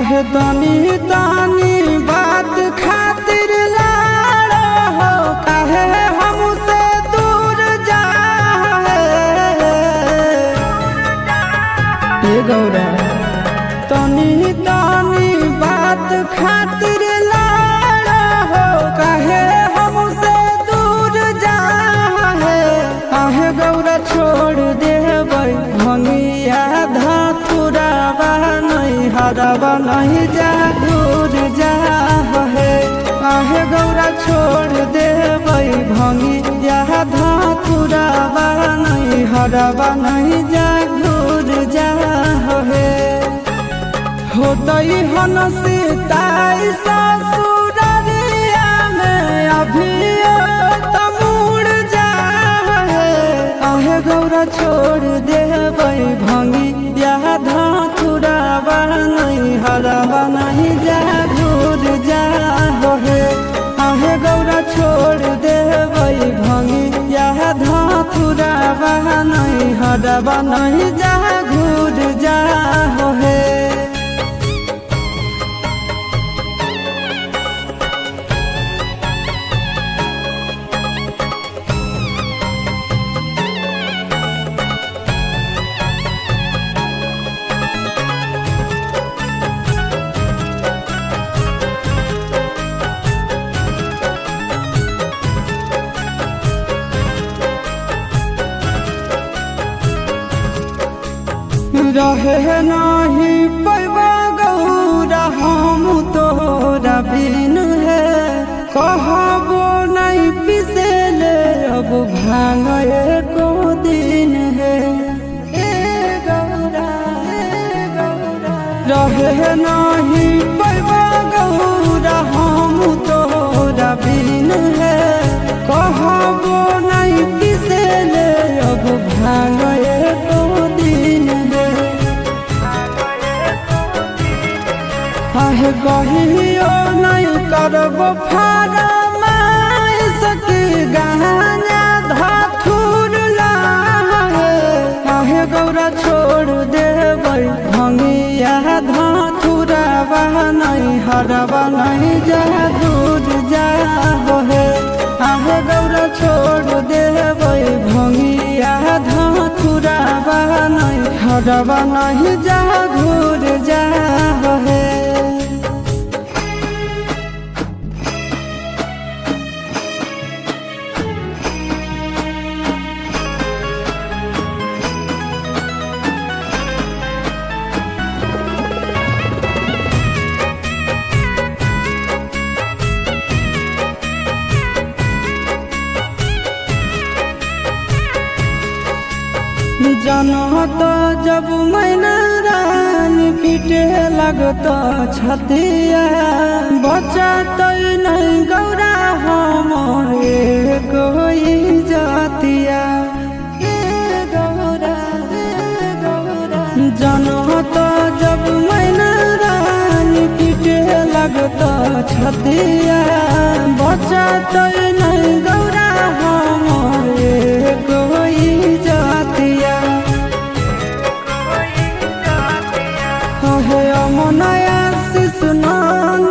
काहे तनी तनी बात खातिर लाड़ा हो, काहे हमसे दूर जाए गौरा। तनी तनी बात खातिर लाड़ा हो, काहे हमसे दूर जाए। काहे गौरा छोड़ देबै भंगिया धतुरावा नहीं हरावा नहीं जा दूर जा है। काहे गौरा छोड़ देबै भंगिया धतुरावा नहीं हरावा नहीं जा दूर जा है। होतई हन सीताई ससुररिया में अभी तमुड़ जा है। काहे गौरा छोड़ देबै भंगिया धतुरावा नहीं हरावा नहीं जा दूर जा है। काहे गौरा छोड़ देबै भंगिया धतुरावा नहीं हरावा नहीं जा दूर जा है। रहे नहीं पैबा गौरा हम तोरा बिन है। कहबो नहीं पिसेले अब भांग एको दिन है। रहे नहीं पैबा गौरा हम तोरा बिन है। कहबो नहीं पिसेले अब भांग एको दिन है। काहे कहियो नहीं करबो फरमाइश की गहना धतुर लाए। काहे गौरा छोड़ देबै भंगिया धतुरावा नहीं हरावा नहीं जा दूर जा है। काहे गौरा छोड़ देबै भंगिया धतुरावा नहीं हरावा नहीं जा दूर जा है। जनत जब मैना रानी पीटे लगत छतिया। बचत नहीं गौरा हम कोई जातिया। जनत जब मैना रानी पीटे लगत छतिया। बचत नहीं गौरा हम कोई जातिया। अमनया शिशु नंदन